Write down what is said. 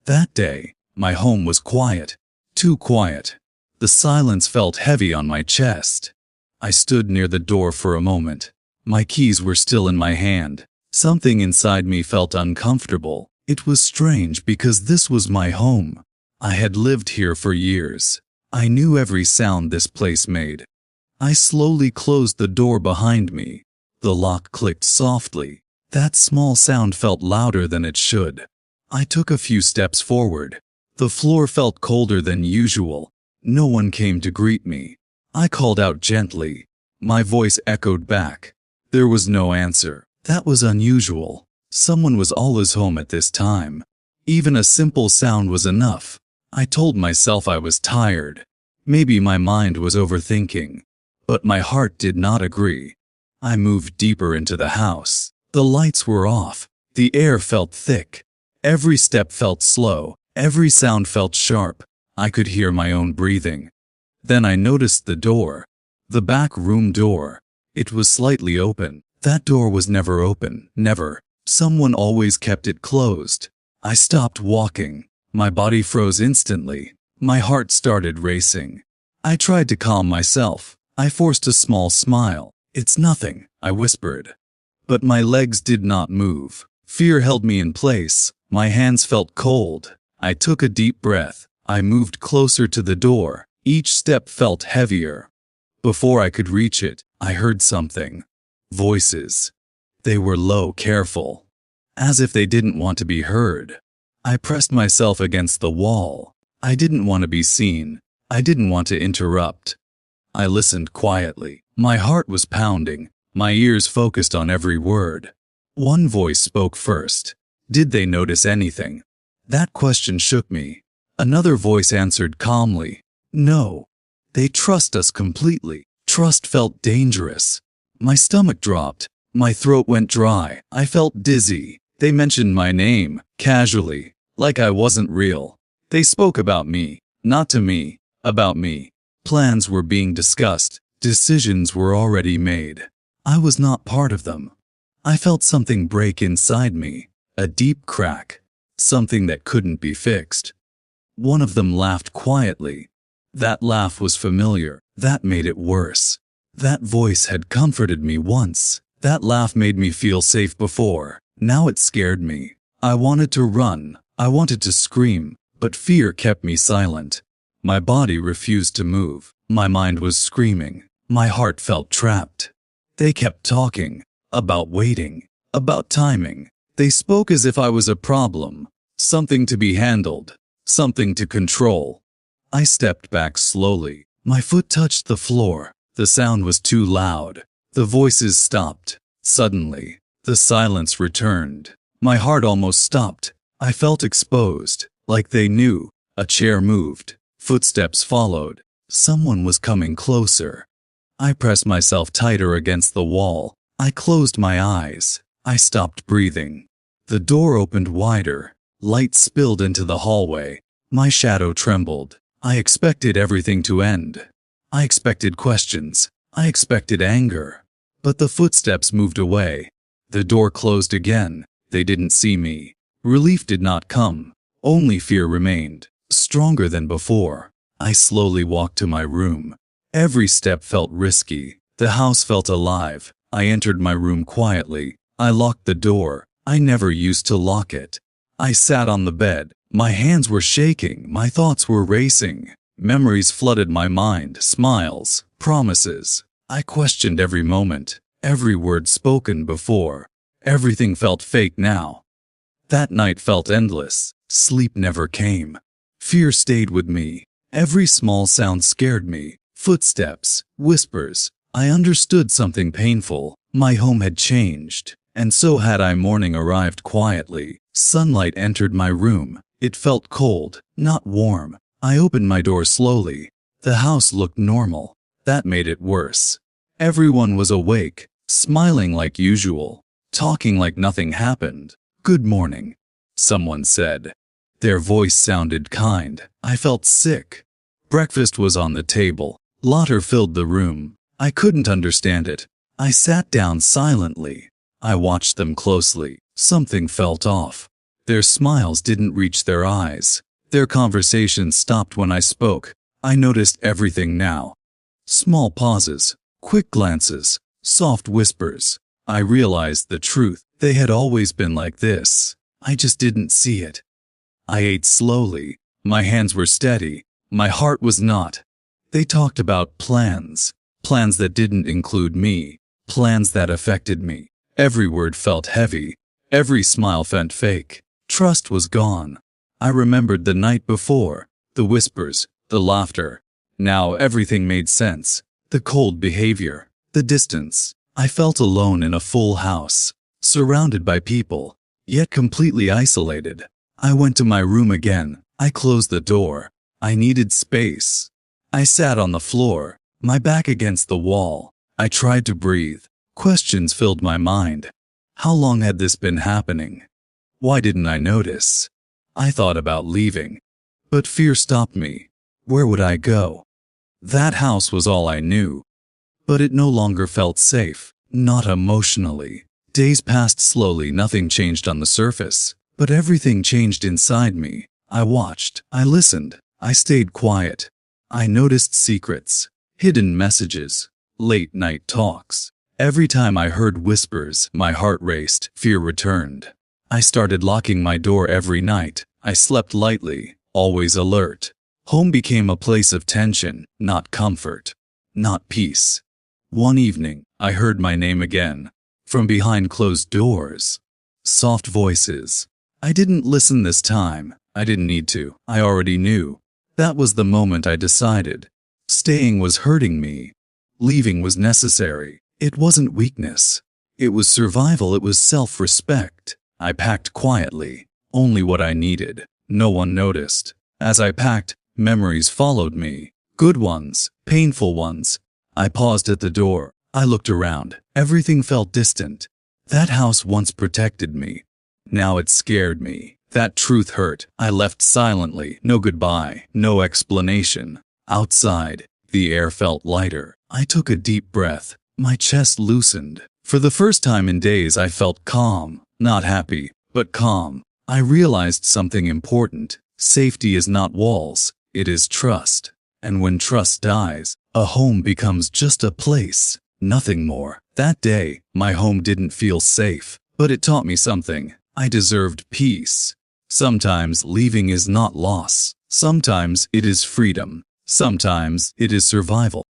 That day, my home was quiet. Too quiet. The silence felt heavy on my chest. I stood near the door for a moment. My keys were still in my hand. Something inside me felt uncomfortable. It was strange because this was my home. I had lived here for years. I knew every sound this place made. I slowly closed the door behind me. The lock clicked softly. That small sound felt louder than it should. I took a few steps forward. The floor felt colder than usual. No one came to greet me. I called out gently. My voice echoed back. There was no answer. That was unusual. Someone was always home at this time. Even a simple sound was enough. I told myself I was tired. Maybe my mind was overthinking. But my heart did not agree. I moved deeper into the house. The lights were off. The air felt thick. Every step felt slow. Every sound felt sharp. I could hear my own breathing. Then I noticed the door. The back room door. It was slightly open. That door was never open. Never. Someone always kept it closed. I stopped walking. My body froze instantly. My heart started racing. I tried to calm myself. I forced a small smile. It's nothing, I whispered. But my legs did not move. Fear held me in place. My hands felt cold. I took a deep breath. I moved closer to the door. Each step felt heavier. Before I could reach it, I heard something. Voices. They were low, careful. As if they didn't want to be heard. I pressed myself against the wall. I didn't want to be seen. I didn't want to interrupt. I listened quietly. My heart was pounding. My ears focused on every word. One voice spoke first. Did they notice anything? That question shook me. Another voice answered calmly. No. They trust us completely. Trust felt dangerous. My stomach dropped. My throat went dry. I felt dizzy. They mentioned my name, casually, like I wasn't real. They spoke about me, not to me, about me. Plans were being discussed. Decisions were already made. I was not part of them. I felt something break inside me, a deep crack, something that couldn't be fixed. One of them laughed quietly. That laugh was familiar. That made it worse. That voice had comforted me once. That laugh made me feel safe before. Now it scared me. I wanted to run. I wanted to scream, but fear kept me silent. My body refused to move. My mind was screaming. My heart felt trapped. They kept talking. About waiting. About timing. They spoke as if I was a problem. Something to be handled. Something to control. I stepped back slowly. My foot touched the floor. The sound was too loud. The voices stopped. Suddenly, the silence returned. My heart almost stopped. I felt exposed, like they knew. A chair moved. Footsteps followed. Someone was coming closer. I pressed myself tighter against the wall. I closed my eyes. I stopped breathing. The door opened wider. Light spilled into the hallway. My shadow trembled. I expected everything to end. I expected questions. I expected anger. But the footsteps moved away. The door closed again. They didn't see me. Relief did not come. Only fear remained, stronger than before. I slowly walked to my room. Every step felt risky. The house felt alive. I entered my room quietly. I locked the door. I never used to lock it. I sat on the bed. My hands were shaking. My thoughts were racing. Memories flooded my mind. Smiles. Promises. I questioned every moment. Every word spoken before. Everything felt fake now. That night felt endless. Sleep never came. Fear stayed with me. Every small sound scared me. Footsteps. Whispers. I understood something painful. My home had changed. And so had I. Morning arrived quietly. Sunlight entered my room. It felt cold, not warm. I opened my door slowly. The house looked normal. That made it worse. Everyone was awake, smiling like usual, talking like nothing happened. Good morning, someone said. Their voice sounded kind. I felt sick. Breakfast was on the table. Laughter filled the room. I couldn't understand it. I sat down silently. I watched them closely. Something felt off. Their smiles didn't reach their eyes. Their conversations stopped when I spoke. I noticed everything now. Small pauses, quick glances, soft whispers. I realized the truth. They had always been like this. I just didn't see it. I ate slowly. My hands were steady. My heart was not. They talked about plans. Plans that didn't include me. Plans that affected me. Every word felt heavy. Every smile felt fake. Trust was gone. I remembered the night before. The whispers. The laughter. Now everything made sense. The cold behavior. The distance. I felt alone in a full house. Surrounded by people. Yet completely isolated. I went to my room again. I closed the door. I needed space. I sat on the floor, my back against the wall. I tried to breathe. Questions filled my mind. How long had this been happening? Why didn't I notice? I thought about leaving. But fear stopped me. Where would I go? That house was all I knew. But it no longer felt safe, not emotionally. Days passed slowly, nothing changed on the surface. But everything changed inside me. I watched, I listened, I stayed quiet. I noticed secrets, hidden messages, late night talks. Every time I heard whispers, my heart raced, fear returned. I started locking my door every night. I slept lightly, always alert. Home became a place of tension, not comfort, not peace. One evening, I heard my name again, from behind closed doors. Soft voices. I didn't listen this time. I didn't need to. I already knew. That was the moment I decided. Staying was hurting me. Leaving was necessary. It wasn't weakness. It was survival. It was self-respect. I packed quietly. Only what I needed. No one noticed. As I packed, memories followed me. Good ones, painful ones. I paused at the door. I looked around. Everything felt distant. That house once protected me. Now it scared me. That truth hurt. I left silently. No goodbye. No explanation. Outside, the air felt lighter. I took a deep breath. My chest loosened. For the first time in days, I felt calm. Not happy, but calm. I realized something important. Safety is not walls. It is trust. And when trust dies, a home becomes just a place. Nothing more. That day, my home didn't feel safe. But it taught me something. I deserved peace. Sometimes leaving is not loss. Sometimes it is freedom. Sometimes it is survival.